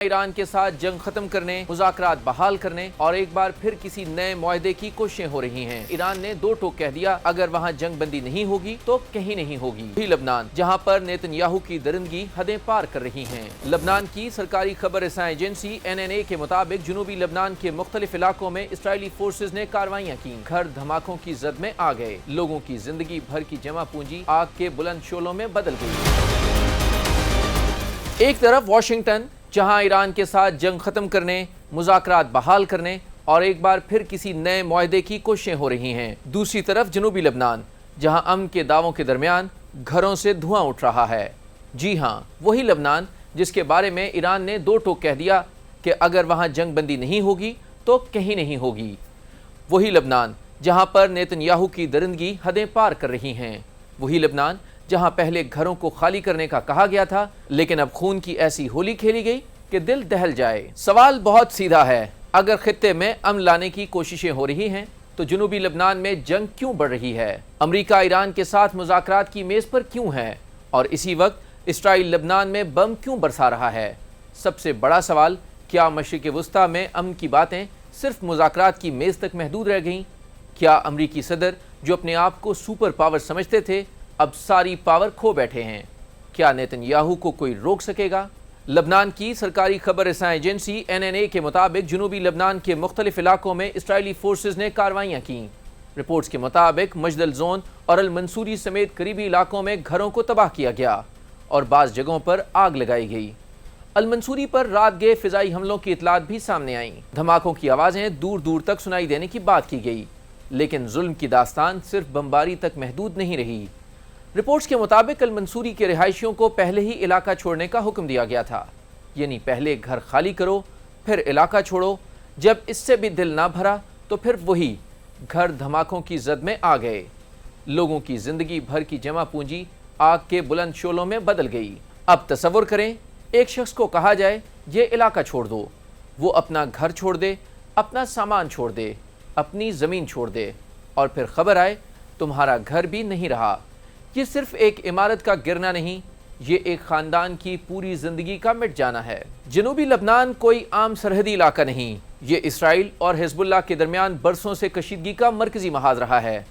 Iran के साथ जंग खत्म करने, मुज़ाकरात बहाल करने और एक बार फिर किसी नए मुआहदे की कोशिशें हो रही हैं। ईरान ने दो टोक कह दिया, अगर वहाँ जंग बंदी नहीं होगी तो कहीं नहीं होगी। वही लबनान, जहाँ पर नेतन्याहू की दरिंदगी हदें पार कर रही हैं। लबनान की सरकारी खबर रसां एजेंसी NNA के मुताबिक जनूबी लबनान के मुख्तलिफ इलाकों में इसराइली फोर्सेज ने कार्रवाइयाँ की, घर धमाकों की जद में आ गए, लोगों की जिंदगी भर की जमा पूंजी आग के बुलंद शोलों में बदल गई। एक तरफ वाशिंगटन, जहां ईरान के साथ जंग खत्म करने, मुज़ाकरात बहाल करने और एक बार फिर किसी नए मुआहदे की कोशिशें हो रही हैं। दूसरी तरफ जनूबी लबनान, जहां अमन के दावों के दरमियान घरों से धुआं उठ रहा है। जी हां, वही लबनान जिसके बारे में ईरान ने दो टोक कह दिया कि अगर वहां जंग बंदी नहीं होगी तो कहीं नहीं होगी। वही लबनान जहां पर नेतन्याहू की दरिंदगी हदें पार कर रही हैं। वही लबनान जहां पहले घरों को खाली करने का कहा गया था, लेकिन अब खून की ऐसी होली खेली गई कि दिल दहल जाए। सवाल बहुत सीधा है, अगर खित्ते में अमन लाने की कोशिशें हो रही हैं तो जनूबी लबनान में जंग क्यों बढ़ रही है? अमेरिका ईरान के साथ मुज़ाकरात की मेज पर क्यों है और इसी वक्त इसराइल लबनान में बम क्यों बरसा रहा है? सबसे बड़ा सवाल, क्या मशरिक़ वुस्ता में अमन की बातें सिर्फ मुज़ाकरात की मेज तक महदूद रह गईं? क्या अमरीकी सदर, जो अपने आप को सुपर पावर समझते थे, अब सारी पावर खो बैठे हैं? क्या नेतन्याहू को कोई रोक सकेगा? लबनान की सरकारी खबर रसां एजेंसी NNA के मुताबिक जनूबी लबनान के मुख्तलिफ इलाकों में इसराइली फोर्सेज ने कार्रवाइयाँ की। रिपोर्ट्स के मुताबिक मजदल जोन और अल मंसूरी समेत करीबी इलाकों में घरों को तबाह किया गया और बाज़ जगहों पर आग लगाई गई। अल मंसूरी पर रात गए फिजाई हमलों की इतलात भी सामने आईं। धमाकों की आवाज़ें दूर दूर तक सुनाई देने की बात की गई, लेकिन जुल्म की दास्तान सिर्फ बमबारी तक महदूद नहीं रही। रिपोर्ट्स के मुताबिक अल मंसूरी के रिहायशियों को पहले ही इलाका छोड़ने का हुक्म दिया गया था, यानी पहले घर खाली करो फिर इलाका छोड़ो। जब इससे भी दिल ना भरा तो फिर वही घर धमाकों की जद में आ गए, लोगों की जिंदगी भर की जमा पूंजी आग के बुलंद शोलों में बदल गई। अब तसव्वुर करें, एक शख्स को कहा जाए ये इलाका छोड़ दो, वो अपना घर छोड़ दे, अपना सामान छोड़ दे, अपनी ज़मीन छोड़ दे और फिर खबर आए तुम्हारा घर भी नहीं रहा। ये सिर्फ एक इमारत का गिरना नहीं, ये एक ख़ानदान की पूरी ज़िंदगी का मिट जाना है। जनूबी लबनान कोई आम सरहदी इलाका नहीं, ये इसराइल और हिज़्बुल्लाह के दरमियान बरसों से कशीदगी का मरकज़ी महाज रहा है।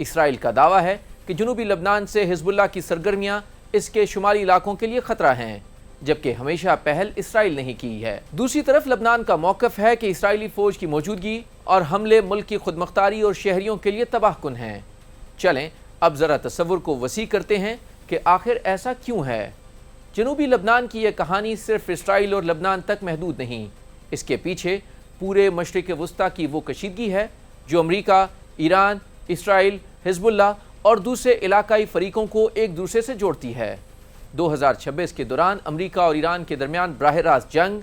इसराइल का दावा है कि जनूबी लबनान से हिज़्बुल्लाह की सरगर्मियाँ इसके शुमाली इलाकों के लिए ख़तरा हैं, जबकि हमेशा पहल इसराइल नहीं की है। दूसरी तरफ लबनान का मौक़िफ़ है कि इसराइली फ़ौज की मौजूदगी और हमले मुल्क की खुदमुख्तारी और शहरियों के लिए तबाहकुन हैं। चलें अब ज़रा तसव्वुर को वसी करते हैं कि आखिर ऐसा क्यों है। जनूबी लबनान की यह कहानी सिर्फ इसराइल और लबनान तक महदूद नहीं, इसके पीछे पूरे मशरिक़ वुस्ता की वो कशीदगी है जो अमेरिका, ईरान, इसराइल, हिज़्बुल्लाह और दूसरे इलाकाई फ़रीक़ों को एक दूसरे से जोड़ती है। 2026 के दौरान अमेरिका और ईरान के दरमियान बराह रास्त जंग,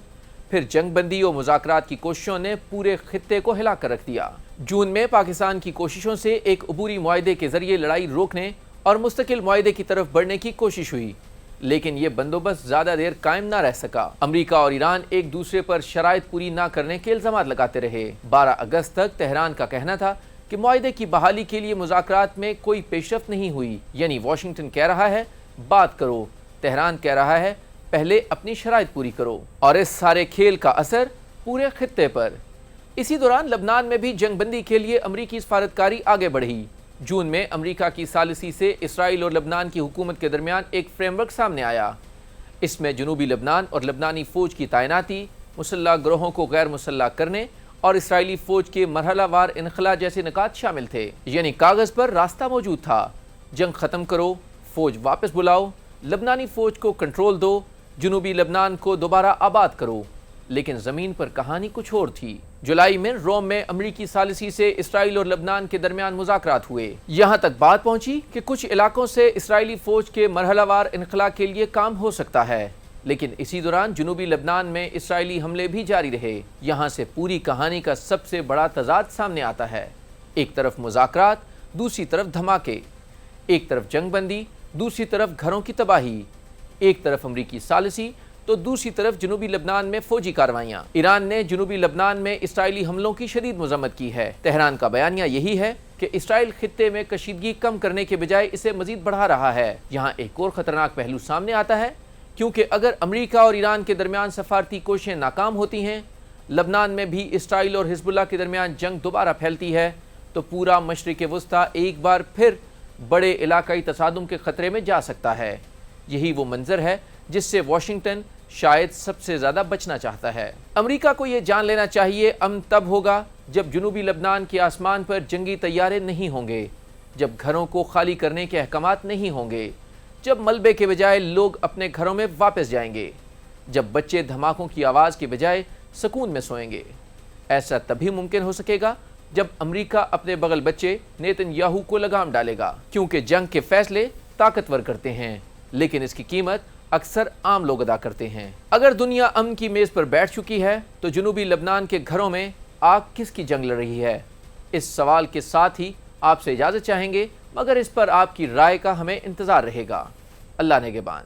फिर जंग बंदी और मुज़ाकरात की कोशिशों ने पूरे खित्ते को हिला कर रख दिया। जून में पाकिस्तान की कोशिशों से एक अबूरी मुआहदे के जरिए लड़ाई रोकने और मुस्तकिल मुआहदे की तरफ बढ़ने की कोशिश हुई, लेकिन ये बंदोबस्त ज़्यादा देर कायम ना रह सका। अमेरिका और ईरान एक दूसरे पर शराइत पूरी ना करने के इल्ज़ामात लगाते रहे। 12 अगस्त तक तेहरान का कहना था कि मुआहदे की बहाली के लिए मुज़ाकरात में कोई पेशरफ्त नहीं हुई, यानी वाशिंगटन कह रहा है बात करो, तेहरान कह रहा है पहले अपनी शराइत पूरी करो। और इस सारे खेल का असर पूरे खित्ते पर। इसी दौरान लबनान में भी जंग बंदी के लिए अमरीकी सफारतकारी आगे बढ़ी। जून में अमरीका की सालिसी से इसराइल और लबनान की हुकूमत के दरमियान एक फ्रेमवर्क सामने आया। इसमें जनूबी लबनान और लबनानी फ़ौज की तैनाती, मुसल्लह ग्रोहों को गैर मुसल्लह करने और इसराइली फ़ौज के मरहलावार इनखला जैसे निकात शामिल थे। यानी कागज़ पर रास्ता मौजूद था, जंग ख़त्म करो, फ़ौज वापस बुलाओ, लबनानी फ़ौज को कंट्रोल दो, जनूबी लबनान को दोबारा आबाद करो। लेकिन ज़मीन पर कहानी कुछ और थी। जुलाई में रोम में अमरीकी सालिसी से इसराइल और लबनान के दरमियान मुज़ाकरात हुए। यहाँ तक बात पहुँची कि कुछ इलाकों से इसराइली फ़ौज के मरहलावार इनखला के लिए काम हो सकता है, लेकिन इसी दौरान जनूबी लबनान में इसराइली हमले भी जारी रहे। यहाँ से पूरी कहानी का सबसे बड़ा तजाद सामने आता है। एक तरफ मुज़ाकरात, दूसरी तरफ धमाके, एक तरफ जंग बंदी, दूसरी तरफ घरों की तबाही, एक तरफ अमरीकी सालिसी तो दूसरी तरफ जनूबी लबनान में फौजी कार्रवाइयाँ। ईरान ने जनूबी लबनान में इसराइली हमलों की शदीद मजम्मत की है। तेहरान का बयानिया यही है कि इसराइल खित्ते में कशीदगी कम करने के बजाय इसे मजीद बढ़ा रहा है। यहाँ एक और ख़तरनाक पहलू सामने आता है क्योंकि अगर अमेरिका और ईरान के दरमियान सफारती कोशिशें नाकाम होती हैं, लबनान में भी इसराइल और हिजबुल्लाह के दरमियान जंग दोबारा फैलती है, तो पूरा मशरिक़ वस्ता एक बार फिर बड़े इलाकाई तसादुम के ख़तरे में जा सकता है। यही वो मंजर है जिससे वाशिंगटन शायद सबसे ज़्यादा बचना चाहता है। अमेरिका को ये जान लेना चाहिए अमन तब होगा जब जनूबी लबनान के आसमान पर जंगी तैयारे नहीं होंगे, जब घरों को खाली करने के अहकामात नहीं होंगे, जब मलबे के बजाय लोग अपने घरों में वापस जाएंगे, जब बच्चे धमाकों की आवाज़ के बजाय सुकून में सोएंगे। ऐसा तभी मुमकिन हो सकेगा जब अमेरिका अपने बगल बच्चे नेतन्याहू को लगाम डालेगा, क्योंकि जंग के फैसले ताकतवर करते हैं, लेकिन इसकी कीमत अक्सर आम लोग अदा करते हैं। अगर दुनिया अमन की मेज़ पर बैठ चुकी है तो जनूबी लबनान के घरों में आग किसकी जंग लड़ रही है? इस सवाल के साथ ही आपसे इजाज़त चाहेंगे, मगर इस पर आपकी राय का हमें इंतज़ार रहेगा। अल्लाह नेगेबान।